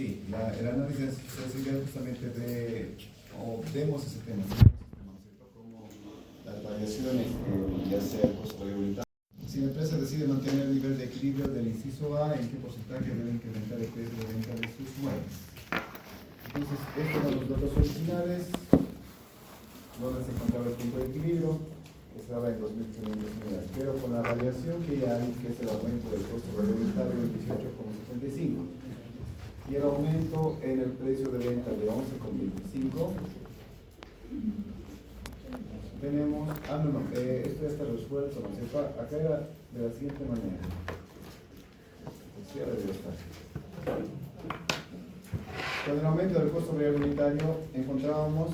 Sí, el análisis se sirve justamente o vemos ese tema, ¿no? ¿Cierto? Como las variaciones, ya sea el costo regulatorio. Si la empresa decide mantener el nivel de equilibrio del inciso A, ¿en qué porcentaje debe incrementar el precio de venta de sus muebles? Entonces, estos son los datos originales, donde se encontraba el punto de equilibrio, que estaba en 2.500 unidades, pero con la variación que hay, que es el aumento del costo reglamentario del 18,75, y el aumento en el precio de venta de 11,25, tenemos, esto ya está resuelto, ¿no es cierto? Acá era de la siguiente manera. El cierre debe estar. Con el aumento del costo real unitario, encontrábamos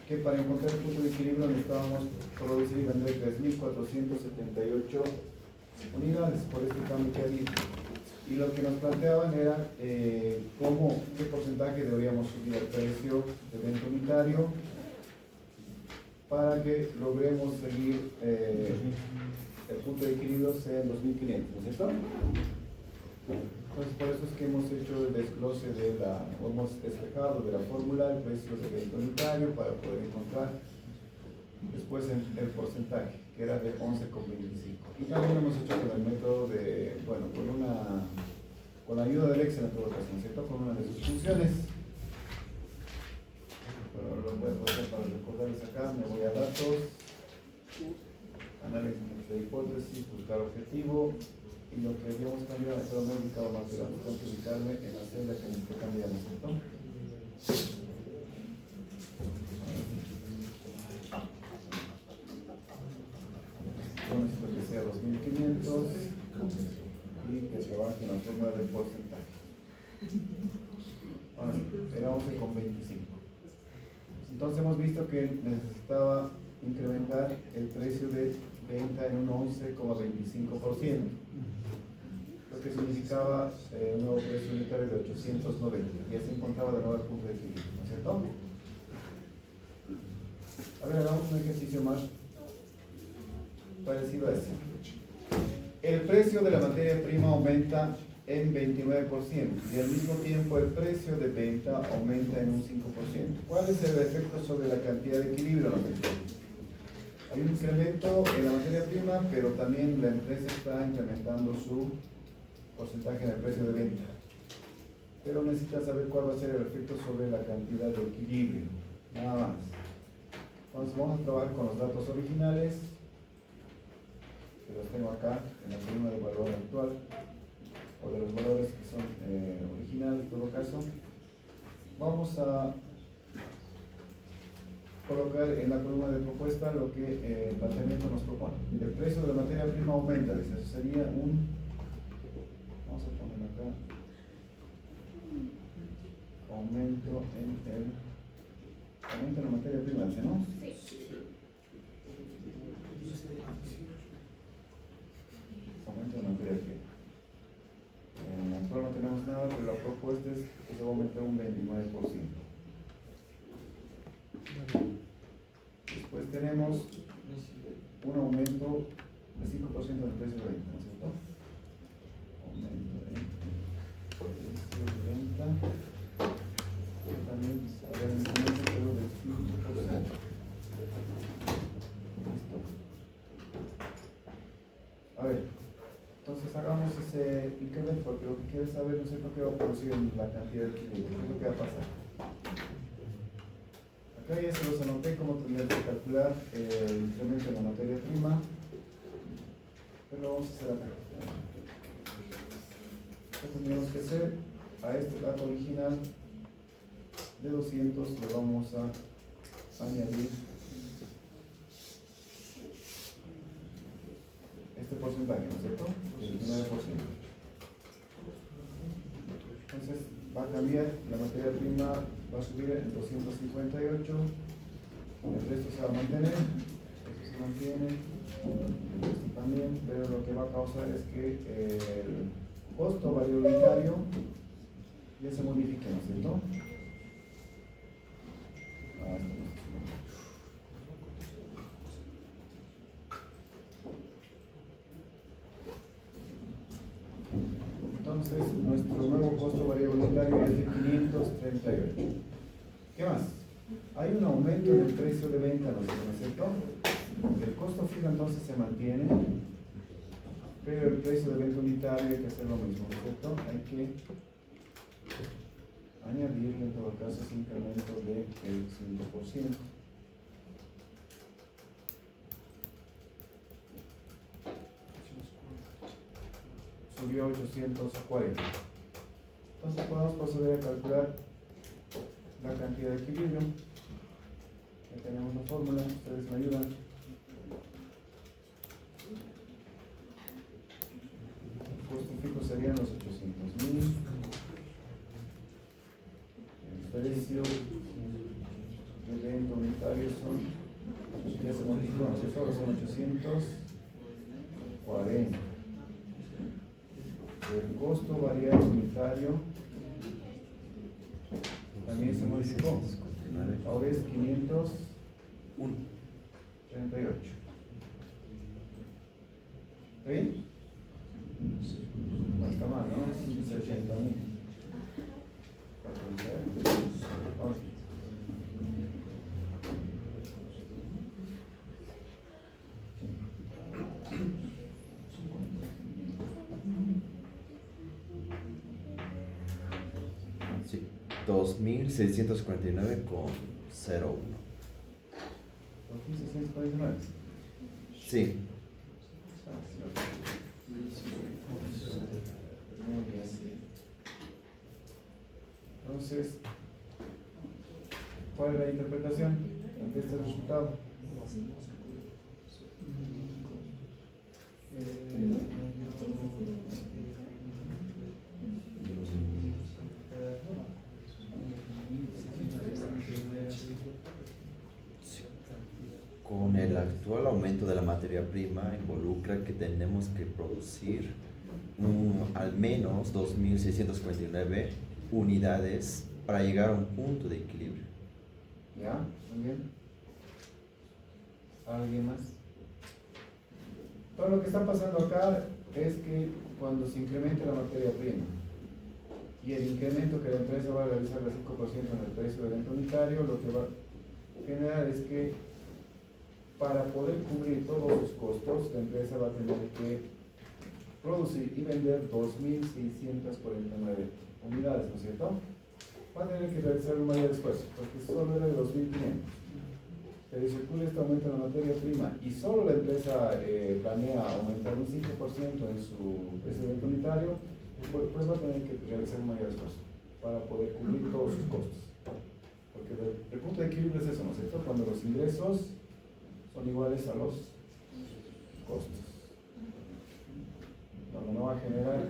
que para encontrar el punto de equilibrio necesitábamos producir y vender 3.478 unidades por este cambio que había. Y lo que nos planteaban era qué porcentaje deberíamos subir el precio de venta unitario para que logremos seguir el punto de equilibrio sea en 2.500, ¿no es cierto? Entonces, por eso es que hemos hecho el desglose hemos despejado de la fórmula el precio de venta unitario para poder encontrar después el porcentaje, que era de 11,25. Y también lo hemos hecho con el método de, bueno, con la ayuda del Excel en todo caso, ¿no es cierto? Con una de sus funciones. Pero lo puedo hacer para recordarles acá, me voy a datos, análisis de hipótesis, buscar objetivo, y lo que habíamos cambiado, pero me he ubicado más adelante, tengo que ubicarme en la celda que necesito cambiar, ¿no es cierto? Yo necesito que sea 2.500 y que trabaje en la forma del porcentaje. Ahora, era 11,25. Entonces hemos visto que necesitaba incrementar el precio de venta en un 11,25%, lo que significaba un nuevo precio unitario de 890, y así encontraba de nuevo el punto de equilibrio, ¿no es cierto? A ver, hagamos un ejercicio más parecido a este. El precio de la materia prima aumenta en 29% y al mismo tiempo el precio de venta aumenta en un 5%. ¿Cuál es el efecto sobre la cantidad de equilibrio? Hay un incremento en la materia prima, pero también la empresa está incrementando su porcentaje en el precio de venta. Pero necesita saber cuál va a ser el efecto sobre la cantidad de equilibrio. Nada más. Entonces vamos a trabajar con los datos originales, que los tengo acá en la columna de valor actual, o de los valores que son originales en todo caso. Vamos a colocar en la columna de propuesta lo que el planteamiento nos propone. El precio de la materia prima aumenta, dice, eso sería vamos a poner acá, aumento en la materia prima, ¿sí, no? Aumento en la materia prima. En la actual no tenemos nada, pero la propuesta es que se va a aumentar un 29%. Después tenemos un aumento de 5% del precio de venta, ¿no es cierto? Aumento de precio de venta. También habrá un incremento pero del 5%. Listo. A ver, entonces hagamos ese incremento porque lo que quieres saber no sé por qué va a producir en la cantidad de equilibrio, qué es lo que va a pasar. Acá ya se los anoté cómo tendrían que calcular el incremento en la materia prima, pero lo vamos a hacer acá. ¿Qué tendríamos que hacer? A este dato original de 200 le vamos a añadir este porcentaje, ¿no es cierto? El 9%. Entonces va a cambiar, la materia prima va a subir en 258, el resto se va a mantener, esto se mantiene, esto también, pero lo que va a causar es que el costo variable ya se modifique, ¿no es cierto? Entonces, nuestro nuevo costo variable unitario es de 538. ¿Qué más? Hay un aumento en el precio de venta, ¿no es cierto? El costo fijo entonces se mantiene, pero el precio de venta unitario hay que hacer lo mismo, ¿no es cierto? Hay que añadir en todo caso ese incremento del 5%. Subió a 840. Entonces podemos proceder a calcular la cantidad de equilibrio. Ya tenemos la fórmula, ustedes me ayudan. El costo fijo serían los 800.000. El precio de venta unitario son, ya se multiplicó, solo son 840. El costo variable unitario también se modificó. Ahora es 538. ¿Está bien? No está mal, ¿no? Es 80.000. Sí, 2.649,01. 2.649. Sí, Muy bien. Entonces, ¿cuál es la interpretación ante este resultado? con el actual aumento de la materia prima involucra que tenemos que producir al menos 2.649 unidades para llegar a un punto de equilibrio. ¿Ya? Muy bien. ¿Alguien más? Todo lo que está pasando acá es que cuando se incremente la materia prima y el incremento que la empresa va a realizar del 5% en el precio del venta unitario, lo que va a generar es que para poder cubrir todos sus costos, la empresa va a tener que producir y vender 2.649 unidades, ¿no es cierto? Va a tener que realizar un mayor esfuerzo, porque solo era de 2.500. Pero si ocurre este aumento en la materia prima y solo la empresa planea aumentar un 5% en su precio de venta unitario, pues va a tener que realizar un mayor esfuerzo para poder cubrir todos sus costos. Porque el punto de equilibrio es eso, ¿no es cierto? Cuando los ingresos son iguales a los costos. Donde no va a generar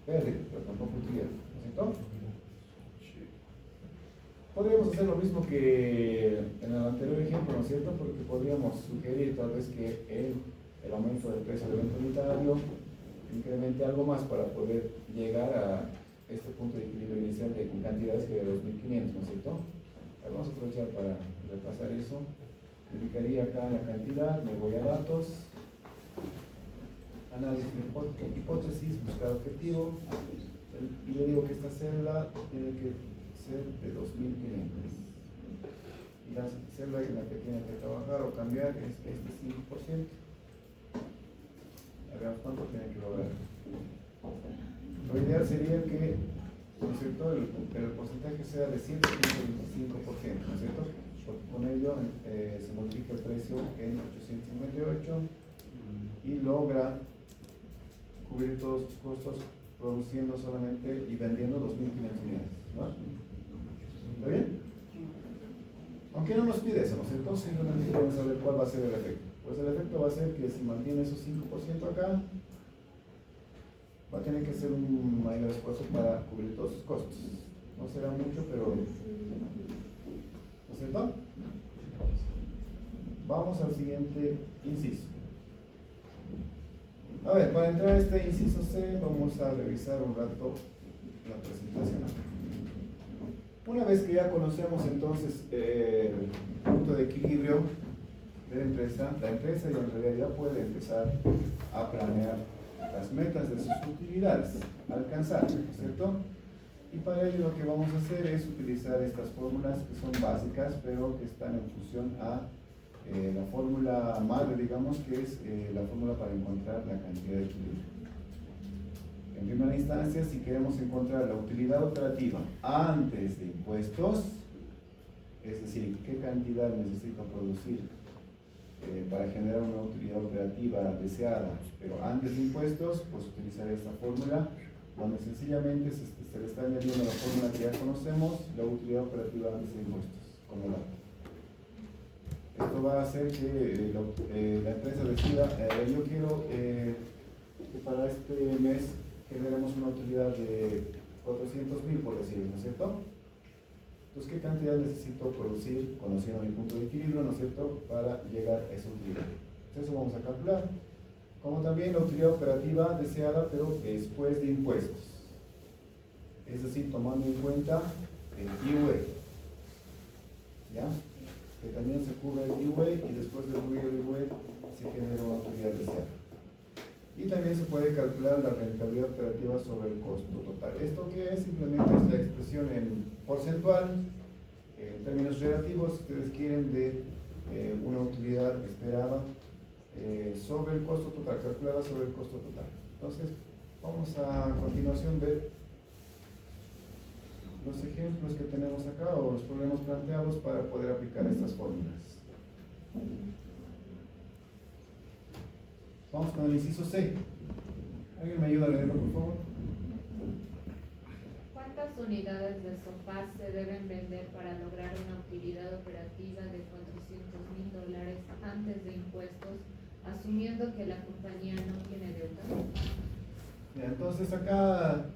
pérdida, pero tampoco utilidad, ¿no es cierto? Podríamos hacer lo mismo que en el anterior ejemplo, ¿no es cierto? Porque podríamos sugerir tal vez que el aumento del precio del venta unitario incremente algo más para poder llegar a este punto de equilibrio inicial de cantidades que de 2.500, ¿no es cierto? Vamos a aprovechar para repasar eso. Indicaría acá la cantidad, me voy a datos, análisis de hipótesis, buscar objetivo, y le digo que esta celda tiene que ser de 2.500. Y la celda en la que tiene que trabajar o cambiar es este 5%. A ver cuánto tiene que lograr. Lo ideal sería que, ¿no es cierto?, el porcentaje sea de 125%, ¿no es cierto? Porque con ello se multiplica el precio en 858 y logra cubrir todos sus costos produciendo solamente y vendiendo 2.500 unidades, ¿no? ¿Está bien? Aunque no nos pide eso, ¿no es cierto? Simplemente vamos a ver cuál va a ser el efecto. Pues el efecto va a ser que si mantiene esos 5% acá, va a tener que hacer un mayor esfuerzo para cubrir todos sus costos. No será mucho, pero ¿no es cierto? Vamos al siguiente inciso. A ver, para entrar a este inciso C, vamos a revisar un rato la presentación. Una vez que ya conocemos entonces el punto de equilibrio de la empresa ya en realidad puede empezar a planear las metas de sus utilidades, alcanzar, ¿cierto? Y para ello lo que vamos a hacer es utilizar estas fórmulas que son básicas, pero que están en función a la fórmula madre, digamos, que es la fórmula para encontrar la cantidad de equilibrio. En primera instancia, si queremos encontrar la utilidad operativa antes de impuestos, es decir, qué cantidad necesito producir para generar una utilidad operativa deseada, pero antes de impuestos, pues utilizaré esta fórmula, donde sencillamente se le está añadiendo la fórmula que ya conocemos, la utilidad operativa antes de impuestos, como dato. Esto va a hacer que la empresa decida, yo quiero que para este mes generemos una utilidad de 400.000, por decirlo, ¿no es cierto? Entonces, ¿qué cantidad necesito producir, conociendo mi punto de equilibrio, ¿no es cierto?, para llegar a esa utilidad? Entonces, eso vamos a calcular. Como también la utilidad operativa deseada, pero después de impuestos. Es decir, tomando en cuenta el IUE. ¿Ya? Que también se cubre el IUE y después de cubrir el IUE se genera una utilidad deseada. Y también se puede calcular la rentabilidad operativa sobre el costo total. ¿Esto qué es? Simplemente es la expresión en porcentual, en términos relativos, si ustedes quieren, de una utilidad esperada sobre el costo total, calculada sobre el costo total. Entonces, vamos a continuación ver los ejemplos que tenemos acá o los problemas planteados para poder aplicar estas fórmulas. Vamos con el inciso C. ¿Alguien me ayuda a leerlo, por favor? ¿Cuántas unidades de sofá se deben vender para lograr una utilidad operativa de $400.000 antes de impuestos, asumiendo que la compañía no tiene deuda? Bien, entonces acá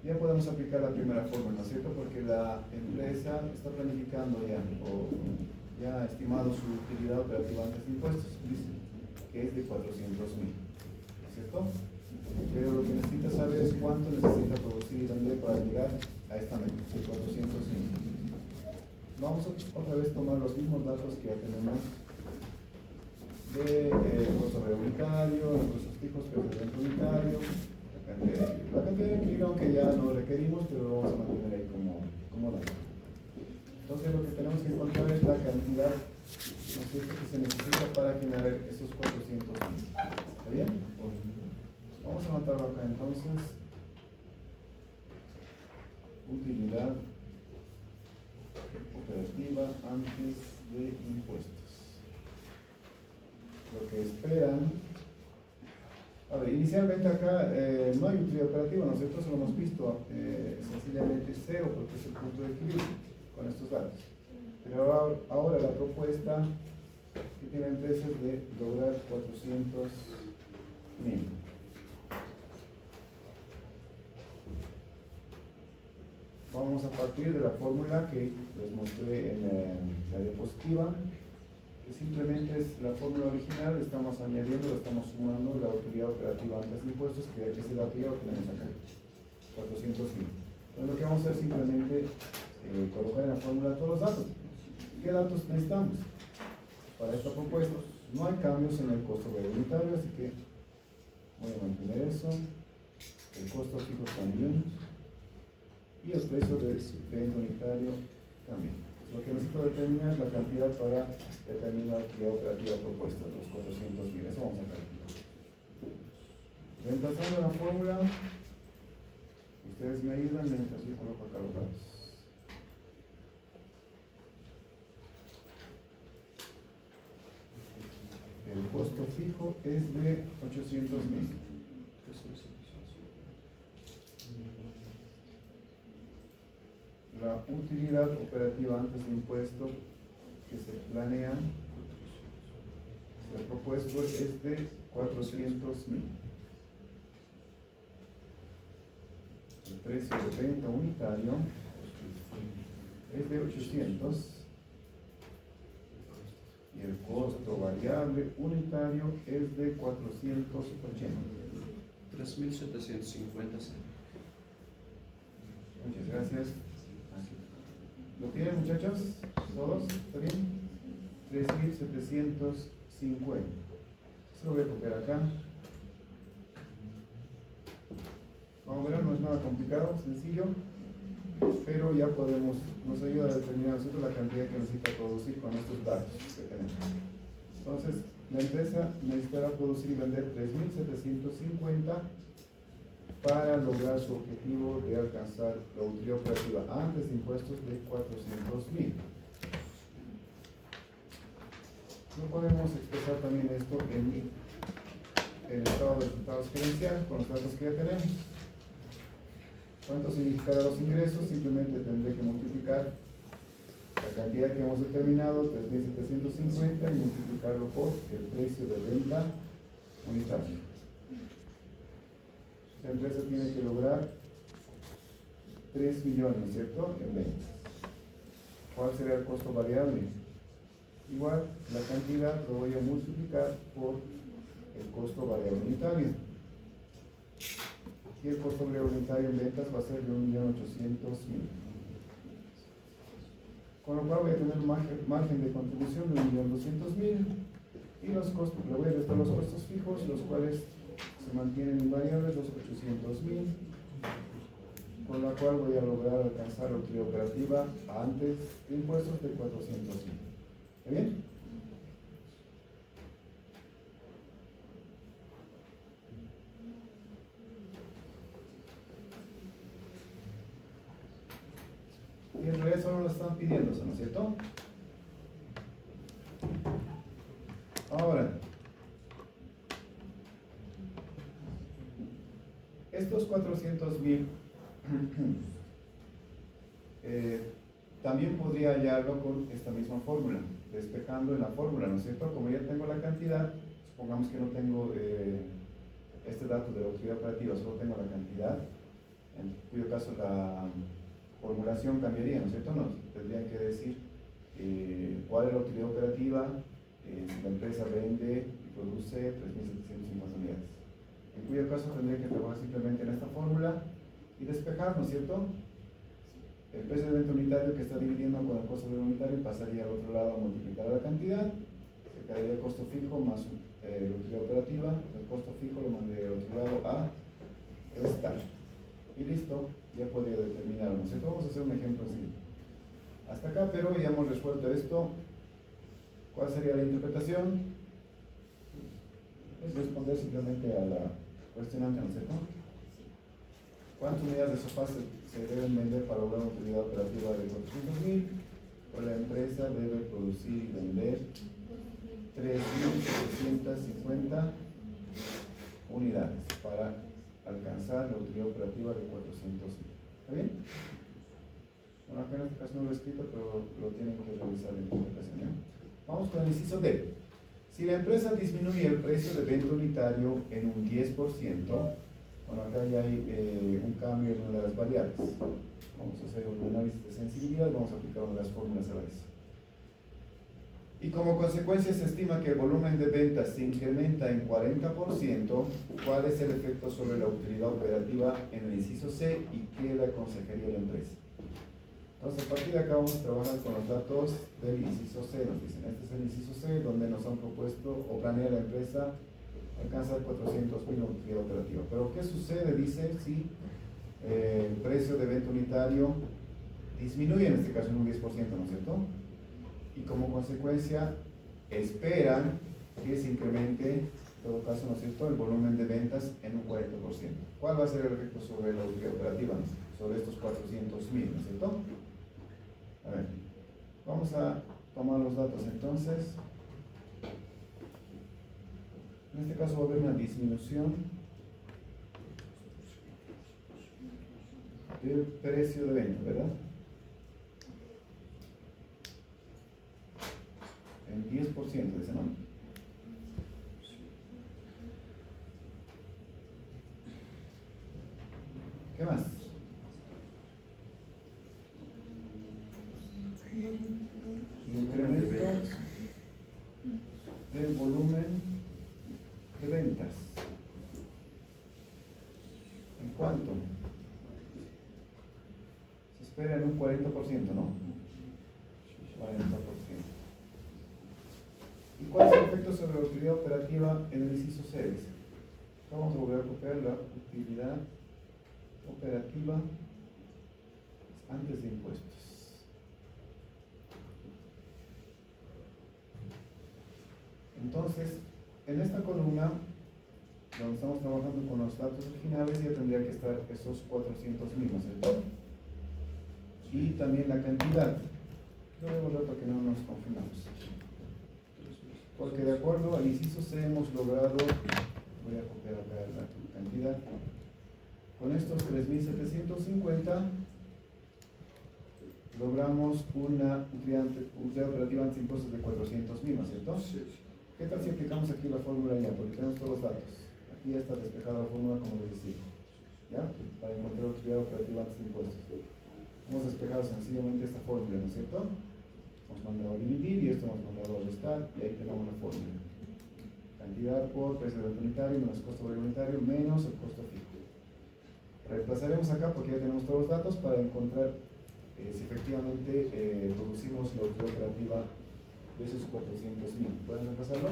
ya podemos aplicar la primera fórmula, ¿no es cierto? Porque la empresa está planificando ya, o ya ha estimado su utilidad operativa antes de impuestos, dice que es de 400.000, ¿no es cierto? Pero lo que necesita saber es cuánto necesita producir y vender para llegar a esta meta, de 400.000. Vamos a otra vez tomar los mismos datos que ya tenemos de costo unitario, los costos fijos, pero de unitario, la cantidad de equilibrio, aunque ya no requerimos, pero lo vamos a mantener ahí como dato. Entonces lo que tenemos que encontrar es la cantidad, ¿no es cierto?, que se necesita para generar esos 400.000. ¿Está bien? Vamos a anotarlo acá entonces. Utilidad operativa antes de impuestos. Lo que esperan. A ver, inicialmente acá no hay utilidad operativa, ¿no es cierto? Eso lo hemos visto, sencillamente cero, porque es el punto de equilibrio con estos datos. Pero ahora la propuesta que tiene la empresa es de lograr 400.000. Vamos a partir de la fórmula que les mostré en la diapositiva, que simplemente es la fórmula original, le estamos añadiendo, le estamos sumando la utilidad operativa antes de impuestos, que es la utilidad que tenemos acá, 400.000. Entonces lo que vamos a hacer es simplemente colocar en la fórmula todos los datos. ¿Qué datos necesitamos? Para esta propuesta no hay cambios en el costo unitario, así que voy a mantener eso, el costo fijo también, y el precio de venta unitario también. Lo que necesito determinar es la cantidad para determinar la operativa propuesta, los 400.000. Eso vamos a calcular. Reemplazando la fórmula, ustedes me ayudan mientras yo coloco acá los datos. El costo fijo es de 800.000. La utilidad operativa antes de impuesto que se planea, el propuesto es de 400.000. El precio de venta unitario es de 800 y el costo variable unitario es de 480. 3.750. Muchas gracias. ¿Lo tienen, muchachos? ¿Todos? ¿Está bien? 3.750. Eso lo voy a copiar acá. Como verán, no es nada complicado, sencillo, pero ya nos ayuda a determinar nosotros la cantidad que necesita producir con estos datos que tenemos. Entonces, la empresa necesitará producir y vender 3.750 para lograr su objetivo de alcanzar la utilidad operativa antes de impuestos de 400.000. No podemos expresar también esto en el estado de resultados gerencial con los datos que ya tenemos. ¿Cuánto significará los ingresos? Simplemente tendré que multiplicar la cantidad que hemos determinado, 3.750, y multiplicarlo por el precio de venta unitario. La empresa tiene que lograr 3 millones, ¿cierto?, en ventas. ¿Cuál será el costo variable? Igual, la cantidad lo voy a multiplicar por el costo variable unitario. Y el costo variable unitario en ventas va a ser de 1.800.000. Con lo cual voy a tener un margen de contribución de 1.200.000. Y los costos, le voy a restar los costos fijos, los cuales se mantienen invariables, los 800.000. Con la cual voy a lograr alcanzar la utilidad operativa antes de impuestos de 400.000. ¿Está bien? Y en realidad solo lo están pidiendo, ¿no es cierto? Ahora, estos 400.000 también podría hallarlo con esta misma fórmula, despejando en la fórmula, ¿no es cierto? Como ya tengo la cantidad, supongamos que no tengo este dato de la utilidad operativa, solo tengo la cantidad, en cuyo caso la formulación cambiaría, ¿no es cierto? Nos tendrían que decir cuál es la utilidad operativa si la empresa vende y produce 3.750 unidades. En cuyo caso tendría que trabajar simplemente en esta fórmula y despejar, ¿no es cierto? El precio de venta unitario que está dividiendo con el costo de unitario pasaría al otro lado a multiplicar la cantidad, se quedaría el costo fijo más la utilidad operativa, el costo fijo lo mandé al otro lado a restar. Y listo, ya podría determinarlo, ¿no es cierto? Vamos a hacer un ejemplo así. Hasta acá, pero ya hemos resuelto esto. ¿Cuál sería la interpretación? Es responder simplemente a la cuestionante, ¿no es cierto? ¿Cuántas unidades de sofá se deben vender para lograr una utilidad operativa de 400.000? Pues la empresa debe producir y vender 3.750 unidades para alcanzar la utilidad operativa de 400.000. ¿Está bien? Bueno, acá en este caso no lo he escrito, pero lo tienen que revisar en la interpretación, ¿eh? Vamos con el inciso D. Si la empresa disminuye el precio de venta unitario en un 10%, bueno, acá ya hay un cambio en una de las variables. Vamos a hacer un análisis de sensibilidad, vamos a aplicar una de las fórmulas a la vez. Y como consecuencia se estima que el volumen de ventas se incrementa en 40%, ¿cuál es el efecto sobre la utilidad operativa en el inciso C y qué le aconsejaría a la empresa? Entonces, a partir de acá vamos a trabajar con los datos del inciso C. Nos dicen, este es el inciso C, donde nos han propuesto o planea la empresa alcanzar 400.000 utilidad operativa. Pero ¿qué sucede? Dice, si el precio de venta unitario disminuye, en este caso en un 10%, ¿no es cierto? Y como consecuencia esperan que se incremente, en todo caso, ¿no es cierto?, el volumen de ventas en un 40%. ¿Cuál va a ser el efecto sobre la utilidad operativa? Sobre estos 400.000, ¿no es cierto? A ver, vamos a tomar los datos entonces. En este caso va a haber una disminución del precio de venta, ¿verdad? En 10%, dice, ¿no? ¿Qué más? Incremento del volumen de ventas. ¿En cuánto? Se espera en un 40%, ¿no? 40%. ¿Y cuál es el efecto sobre la utilidad operativa en el inciso C? Vamos a volver a copiar la utilidad operativa antes de impuestos. Entonces, en esta columna, donde estamos trabajando con los datos originales, ya tendría que estar esos 400.000, ¿no es cierto? Y también la cantidad. Lo voy a borrar para que no nos confundamos. Porque de acuerdo al inciso C hemos logrado, voy a copiar acá la cantidad, con estos 3.750 logramos una utilidad operativa antes de impuestos de 400.000, ¿no es cierto? ¿Qué tal si aplicamos aquí la fórmula ya? Porque tenemos todos los datos. Aquí ya está despejada la fórmula como les decía. ¿Ya? Para encontrar utilidad operativa antes de impuestos. Hemos despejado sencillamente esta fórmula, ¿no es cierto? Hemos mandado a dividir y esto hemos mandado a restar y ahí tenemos la fórmula. Cantidad por precio de unitario menos costo variable unitario menos el costo fijo. Reemplazaremos acá porque ya tenemos todos los datos para encontrar si efectivamente producimos la utilidad operativa de esos 400.000. ¿Pueden reemplazarlo?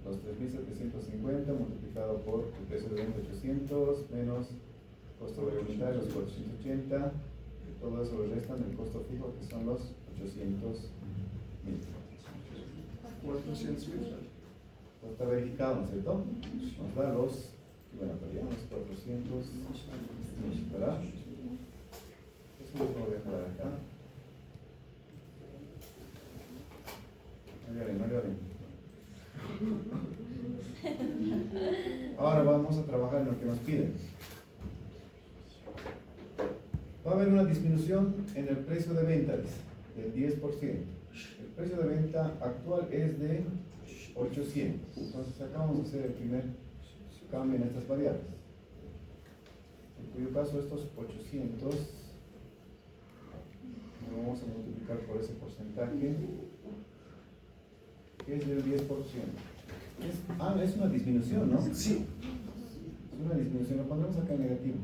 Los 3.750 multiplicado por el precio de 800 menos costo variable unitario, los 480, todo eso lo restan del costo fijo que son los 800.000. 400.000. Está verificado, ¿no es cierto? Nos da los, bueno, perdíamos 400.000, ¿verdad? Eso lo voy a dejar acá. No lloren. Ahora vamos a trabajar en lo que nos piden. Va a haber una disminución en el precio de venta, dice, del 10%. El precio de venta actual es de 800. Entonces acá vamos a hacer el primer cambio en estas variables. En cuyo caso estos 800 lo vamos a multiplicar por ese porcentaje, que es del 10%. Es una disminución, ¿no? Sí. Es una disminución, lo pondremos acá en negativo.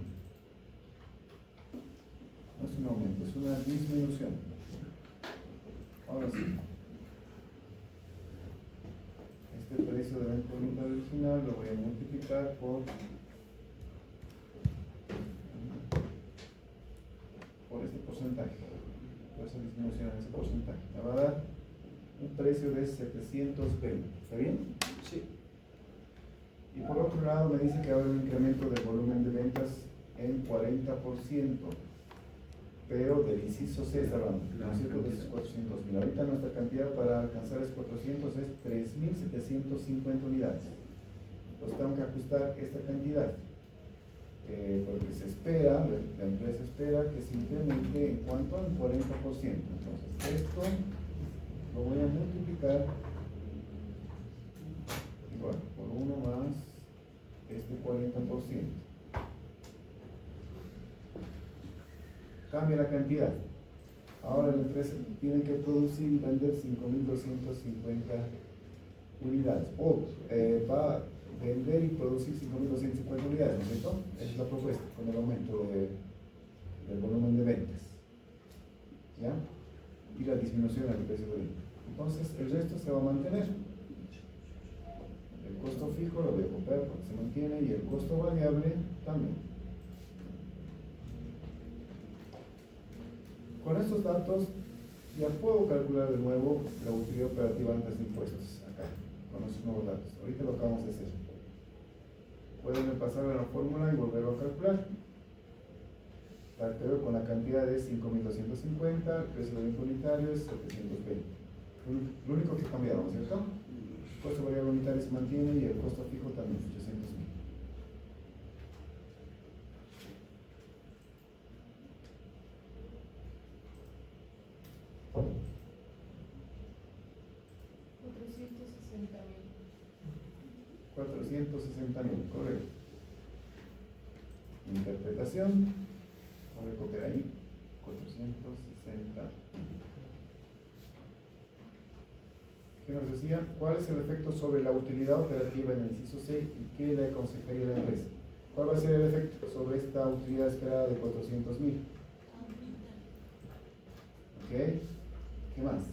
No es un aumento, es una disminución. Ahora sí. Este precio de venta unitaria original lo voy a multiplicar por este porcentaje. Por esa disminución en ese porcentaje. Me va a dar un precio de 720. ¿Está bien? Sí. Y por otro lado me dice que va a haber un incremento del volumen de ventas en 40%, pero del inciso C está hablando, ¿no es cierto? De esos 400.000. Ahorita nuestra cantidad para alcanzar esos 400 es 3.750 unidades. Entonces tengo que ajustar esta cantidad, porque se espera, la empresa espera que se incremente en cuanto al 40%. Entonces esto lo voy a multiplicar igual por 1 más este 40%. Cambia la cantidad. Ahora la empresa tiene que producir y vender 5.250 unidades. O va a vender y producir 5.250 unidades, ¿no es cierto? Esa es la propuesta con el aumento del volumen de ventas. ¿Ya? Y la disminución del precio de venta. Entonces el resto se va a mantener. El costo fijo lo voy a comprar porque se mantiene y el costo variable también. Con estos datos ya puedo calcular de nuevo la utilidad operativa antes de impuestos, acá, con estos nuevos datos. Ahorita lo acabamos de hacer. Pueden repasar la fórmula y volverlo a calcular. La anterior con la cantidad de 5.250, el precio de venta unitario es 720. Lo único que cambiaron, ¿cierto? El costo variable unitario se mantiene y el costo fijo también, 800.000. $460.000, correcto. Interpretación, voy a copiar ahí, 460. ¿Qué nos decía? ¿Cuál es el efecto sobre la utilidad operativa en el inciso C y qué le aconsejaría a la empresa? ¿Cuál va a ser el efecto sobre esta utilidad esperada de 400.000? ¿Ok? ¿Qué más?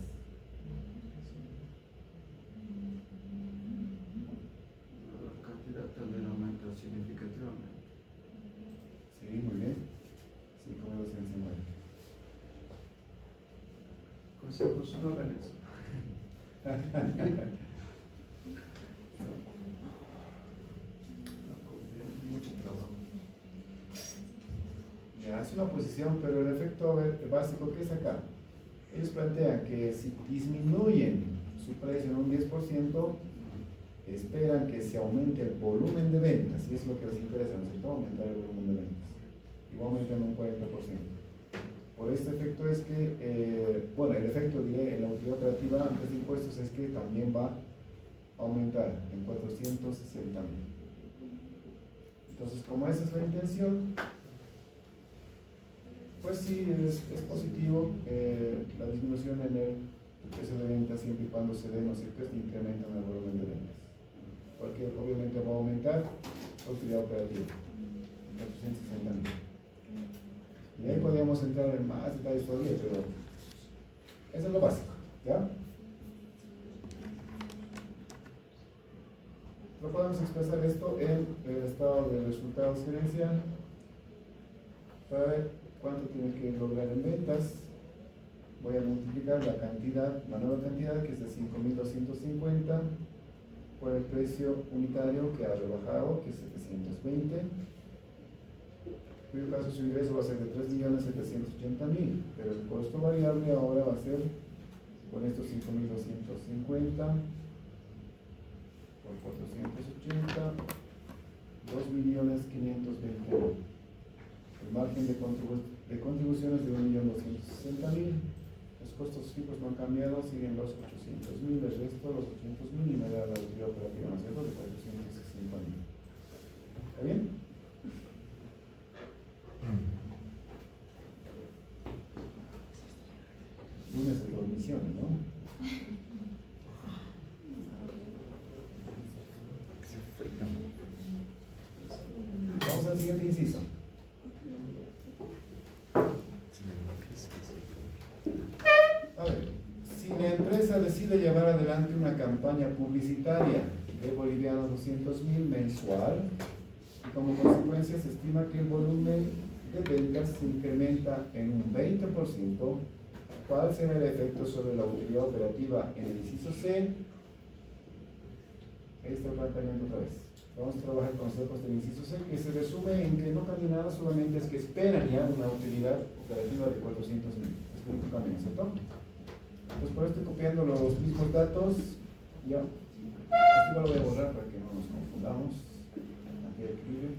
La cantidad también aumenta significativamente. Sí, muy bien. 5.250. Consejos no ven eso. Mucho trabajo. Ya, es una posición, pero el efecto básico que es acá. Ellos plantean que si disminuyen su precio en un 10%, esperan que se aumente el volumen de ventas, y es lo que les interesa, ¿no es cierto? Aumentar el volumen de ventas. Y va a aumentar en un 40%. Por este efecto es que, bueno, el efecto diré en la utilidad operativa antes de impuestos es que también va a aumentar en 460.000. Entonces, como esa es la intención, pues sí, es positivo la disminución en el precio de venta siempre y cuando se dé, ¿no es cierto?, este incremento en el volumen de ventas. Porque obviamente va a aumentar la utilidad operativa, 460.000. Y ahí podríamos entrar en más detalles todavía, pero eso es lo básico, ¿ya? Lo podemos expresar esto en el estado de resultados gerencial para ver cuánto tiene que lograr en ventas. Voy a multiplicar la cantidad, la nueva cantidad que es de 5.250 por el precio unitario que ha rebajado, que es 720. En cuyo caso su ingreso va a ser de 3.780.000, pero el costo variable ahora va a ser, con estos 5.250 por 480, 2.520.000. El margen de contribuciones de 1.260.000. Los costos fijos no han cambiado, siguen los 800.000, el resto los 800.000 y me da la utilidad operativa, ¿no es cierto?, de 460.000. ¿Está bien? Lunes de dormiciones, ¿no? Vamos al siguiente inciso. A ver, si la empresa decide llevar adelante una campaña publicitaria de bolivianos 200.000 mensual, y como consecuencia se estima que el volumen de ventas se incrementa en un 20%, ¿cuál será el efecto sobre la utilidad operativa en el inciso C? Este planteamiento otra vez. Vamos a trabajar consejos del inciso C, que se resume en que no cambia nada, solamente es que esperan ya una utilidad operativa de 400.000. Es lo único cambio, ¿cierto? Entonces, por esto estoy copiando los mismos datos. Ya. Esto igual lo voy a borrar para que no nos confundamos. Aquí hay equilibrio.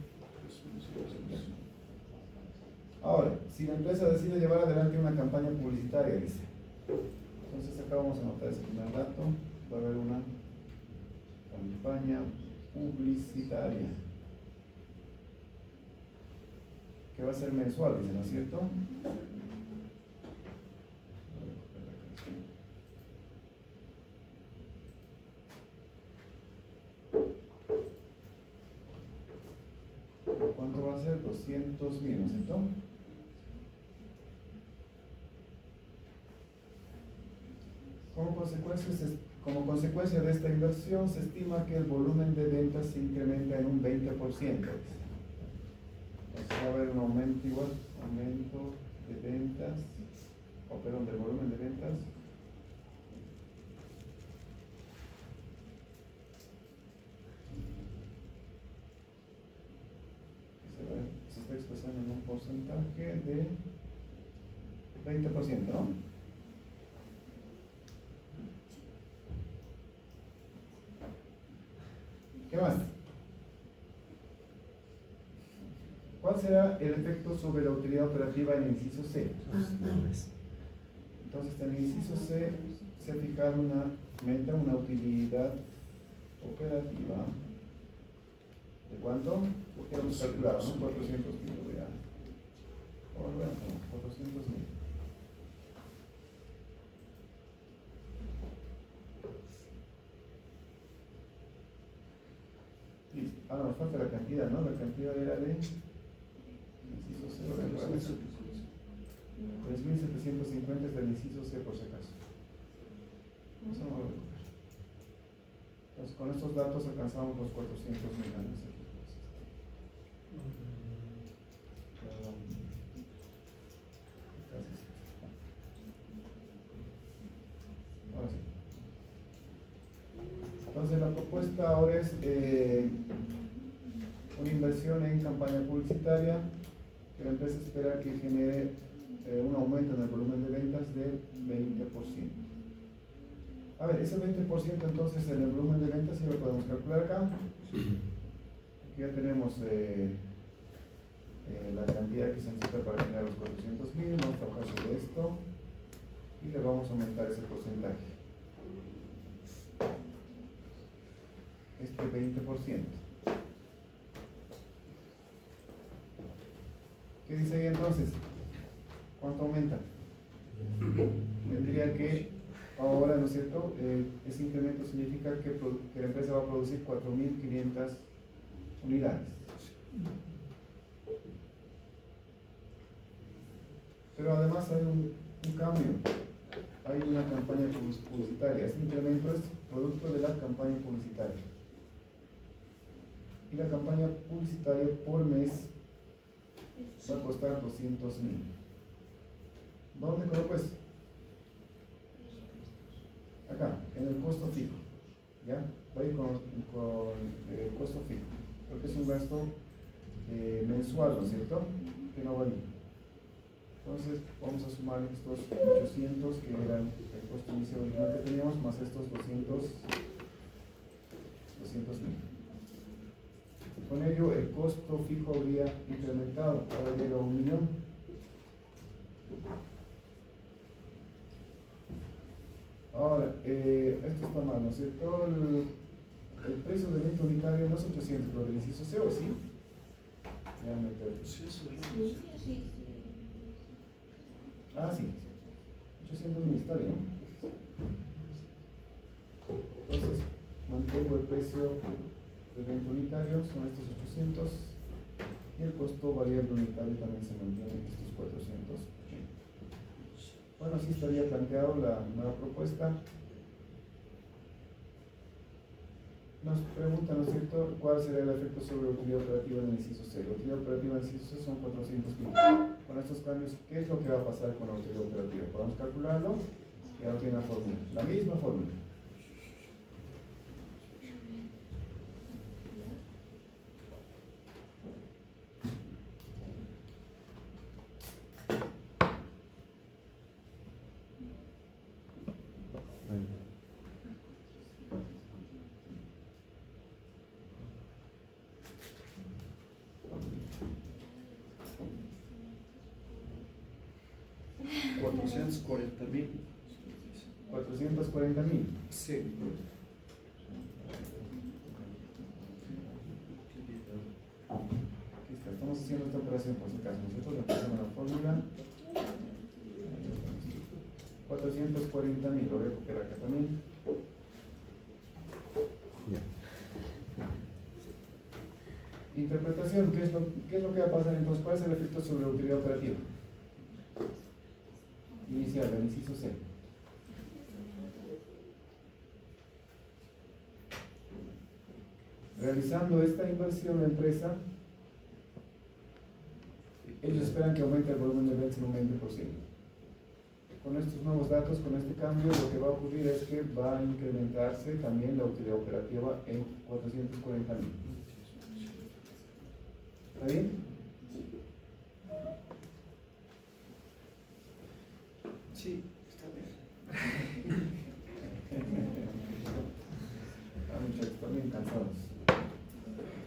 Ahora, si la empresa decide llevar adelante una campaña publicitaria, dice. Entonces acá vamos a anotar ese primer dato. Va a haber una campaña publicitaria que va a ser mensual, dice, ¿no es cierto? ¿Cuánto va a ser? 200.000, ¿no es cierto? Como consecuencia de esta inversión, se estima que el volumen de ventas se incrementa en un 20%. Entonces va a haber un aumento igual, aumento de ventas, perdón, del volumen de ventas. Se está expresando en un porcentaje de 20%, ¿no? ¿Qué más? ¿Cuál será el efecto sobre la utilidad operativa en el inciso C? Entonces, en el inciso C se ha fijado una meta, una utilidad operativa. ¿De cuánto? Porque hemos calculado, ¿no? 400.000, ya. Bueno, 400.000. Ah, no, nos falta la cantidad, ¿no? La cantidad era de... Inciso C, 3.750 es del inciso C, por si acaso. Eso no lo voy a recuperar. Entonces, con estos datos alcanzamos los 400 millones. Ahora sí. Entonces la propuesta ahora es una inversión en campaña publicitaria que la empresa espera que genere un aumento en el volumen de ventas del 20%. A ver, ese 20% entonces en el volumen de ventas sí lo podemos calcular acá. Aquí ya tenemos la cantidad que se necesita para generar los 400.000, vamos a trabajar sobre esto y le vamos a aumentar ese porcentaje. Este 20%. ¿Qué dice ahí entonces? ¿Cuánto aumenta? Tendría que ahora, ¿no es cierto? Ese incremento significa que la empresa va a producir 4.500 unidades. Pero además hay un cambio. Hay una campaña publicitaria. Este incremento es producto de la campaña publicitaria. Y la campaña publicitaria por mes va a costar 200.000. ¿Dónde quedó pues? Acá, en el costo fijo. ¿Ya? Va a ir con el costo fijo. Porque es un gasto mensual, ¿no es cierto? Que no varía. Entonces vamos a sumar estos 800 que eran el costo inicial original que teníamos más estos 200.000. Con ello el costo fijo habría incrementado, ahora llega a 1.000.000. Ahora, esto está mal, ¿no es cierto? El precio de venta unitario no es 800, pero del inciso C, ¿o sí? Ya me perdí. Ah, sí. 800 unitario, ¿no? Entonces, mantengo el precio de venta unitario, son estos 800, y el costo variable unitario también se mantiene en estos 400. Bueno, así estaría planteado la nueva propuesta. Nos preguntan, ¿no es cierto?, cuál será el efecto sobre la utilidad operativa en el inciso C. La utilidad operativa en el inciso C son 400.000. Con estos cambios, ¿qué es lo que va a pasar con la utilidad operativa? Podemos calcularlo, ya no tiene una fórmula, la misma fórmula. $440.000. 440.000. Sí. Aquí está, estamos haciendo esta operación por si acaso. Nosotros le pasamos la fórmula. 440.000, lo voy a copiar acá también. Interpretación, ¿qué es lo que va a pasar entonces? ¿Cuál es el efecto sobre la utilidad operativa? Inicial, el inciso C. Realizando esta inversión la empresa, ellos esperan que aumente el volumen de ventas en un 20%. Con estos nuevos datos, con este cambio, lo que va a ocurrir es que va a incrementarse también la utilidad operativa en 440.000. ¿Está bien? Sí, está bien. Muchachos, están bien cansados.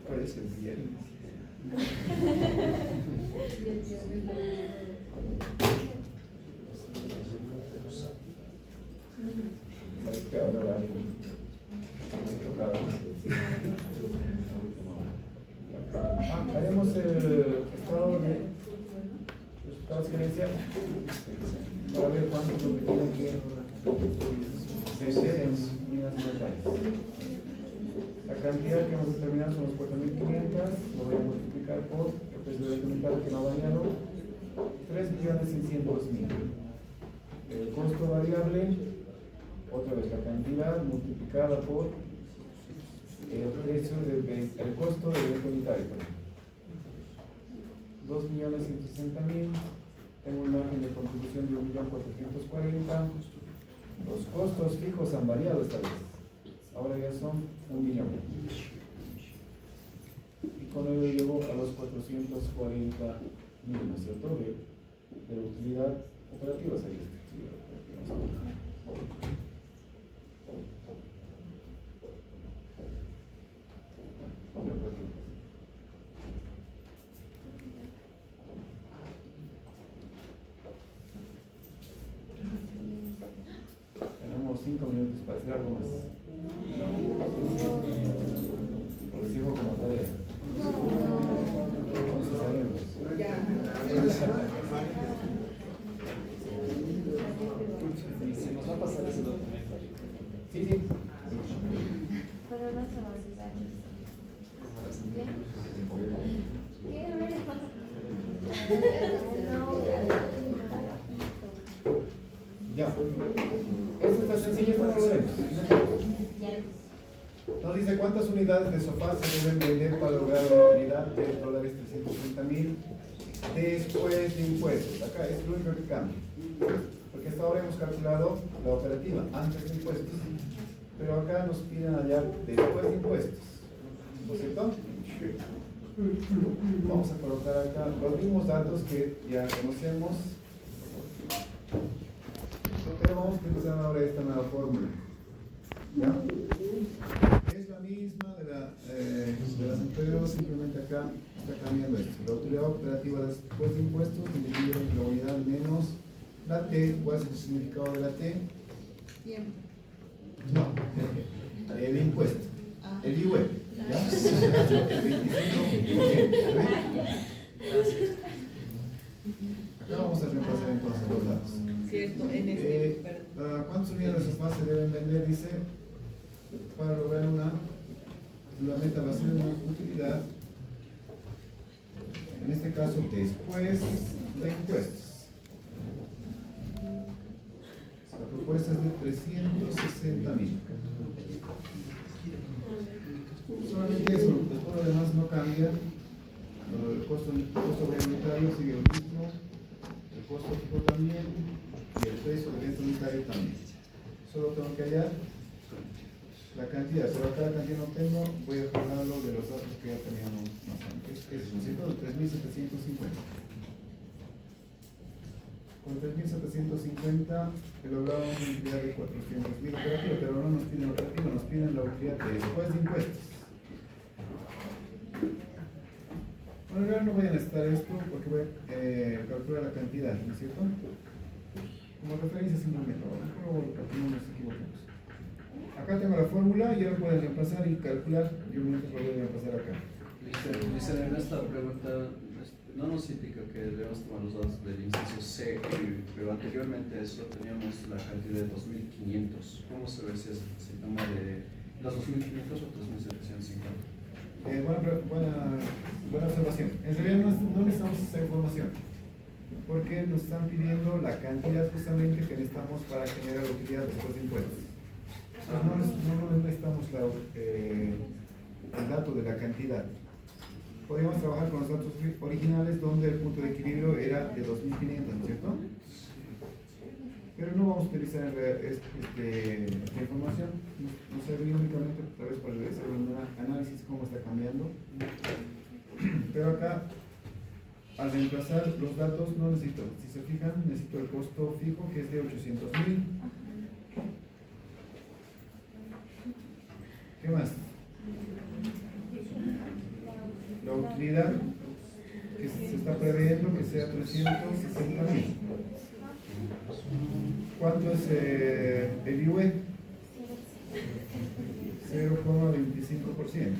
Parece el viernes. Haremos el estado de resultados gerenciales para ver cuánto es lo que tienen que vender en unidades monetarias. La cantidad que hemos determinado son los 4.500, lo voy a multiplicar por el precio del unitario que no ha variado, 3.600.000. El costo variable, otra vez la cantidad multiplicada por el precio el costo del venta unitario. 2.160.000, tengo un margen de contribución de 1.440.000. Los costos fijos han variado esta vez, ahora ya son 1.000.000. Y con ello llego a los 440.000, ¿no es cierto? De utilidad operativa sería. Tenemos 5 minutos para hacer algo más. Lo recibo como tarea. Entonces salimos. Se nos va a pasar ese documento. Sí, sí. Pero no se va a usar. Ya. Esto está sencillo, esto no lo vemos. Nos dice cuántas unidades de sofá se deben vender para lograr una utilidad de $330.000 después de impuestos. Acá es lo único que cambia. Porque hasta ahora hemos calculado la operativa antes de impuestos. Pero acá nos piden hallar después de impuestos. ¿No es cierto? Vamos a colocar acá los mismos datos que ya conocemos. Pero vamos a utilizar ahora esta nueva fórmula. ¿Ya? Es la misma de las anteriores, simplemente acá está cambiando esto. La utilidad operativa después de impuestos dividido entre la unidad menos la T. ¿Cuál es el significado de la T? Tiempo. No, el impuesto, el IVA. ¿Ya? El 25%. Acá vamos a repasar entonces los datos. Cierto, ¿Cuántas unidades de sofá se deben vender? Dice, para lograr la meta va a ser una utilidad, en este caso después de impuestos. La propuesta es de 360.000. Solamente eso, todo lo demás no cambia. El costo unitario sigue el mismo, el costo fijo también y el precio del venta unitario también. Solo tengo que hallar la cantidad, pero acá la cantidad no tengo, voy a jalarlo de los datos que ya teníamos más antes, que es un ciclo de 3.750. Con 3.750 logramos una utilidad de 400.000 operativa, pero no nos piden operativa, nos piden la utilidad después de impuestos. Bueno, ahora no voy a necesitar esto porque voy a calcular la cantidad, ¿no es cierto? Como referencia simplemente, no nos equivoquemos. Acá tengo la fórmula y ahora pueden reemplazar y calcular. Yo mientras lo voy a reemplazar acá. Dice en esta pregunta, no nos indica que debemos tomar los datos del inciso C, pero anteriormente eso teníamos la cantidad de 2.500. ¿Cómo se ve si se toma de los 2.500 o 3.750? Buena observación. En realidad no necesitamos esa información porque nos están pidiendo la cantidad justamente que necesitamos para generar la utilidad después de impuestos. Entonces no necesitamos el dato de la cantidad. Podríamos trabajar con los datos originales donde el punto de equilibrio era de 2.500, ¿no es cierto? Pero no vamos a utilizar esta información, nos serviría únicamente tal vez para hacer un análisis de cómo está cambiando. Pero acá, al reemplazar los datos, no necesito, si se fijan, necesito el costo fijo que es de 800.000. ¿Qué más? La utilidad que se está previendo que sea 360.000. ¿Cuánto es el IVA? 0,25%.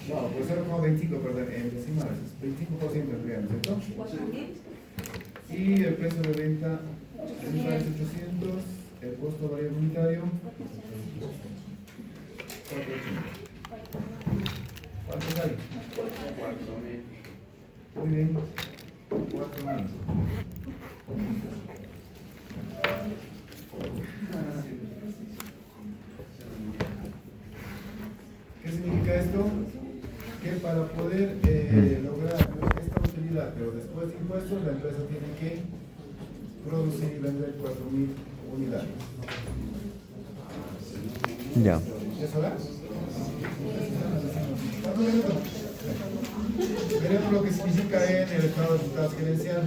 No, pues 0,25, perdón, en decimales, 25% en realidad, ¿cierto? Y el precio de venta central es 800, el costo variable unitario 480. Muy bien. 4.000. ¿Qué significa esto? Que para poder lograr esta utilidad, pero después de impuestos, la empresa tiene que producir y vender 4.000 unidades. Ya. ¿Es hora? Veremos lo que significa en el estado de resultados gerencial.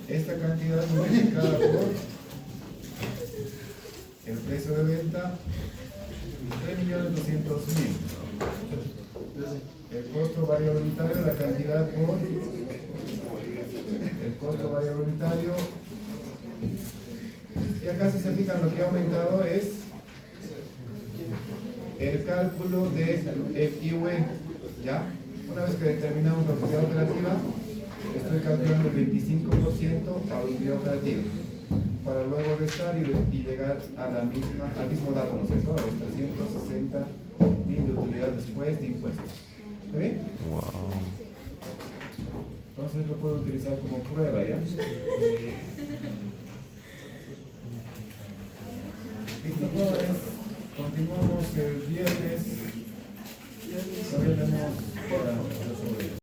Esta cantidad multiplicada por el precio de venta, 3.200.000. El costo variable unitario, la cantidad por el costo variable unitario. Y acá si se fijan, lo que ha aumentado es el cálculo del IUE. ¿Ya? Una vez que determinamos la utilidad operativa, estoy calculando el 25% a la utilidad operativa, para luego restar y llegar a al mismo dato, ¿no es cierto? A los 360.000 de utilidad después de impuestos. ¿Está bien? Wow. Entonces lo puedo utilizar como prueba, ¿ya? Listo, jóvenes. Continuamos el viernes. Todavía tenemos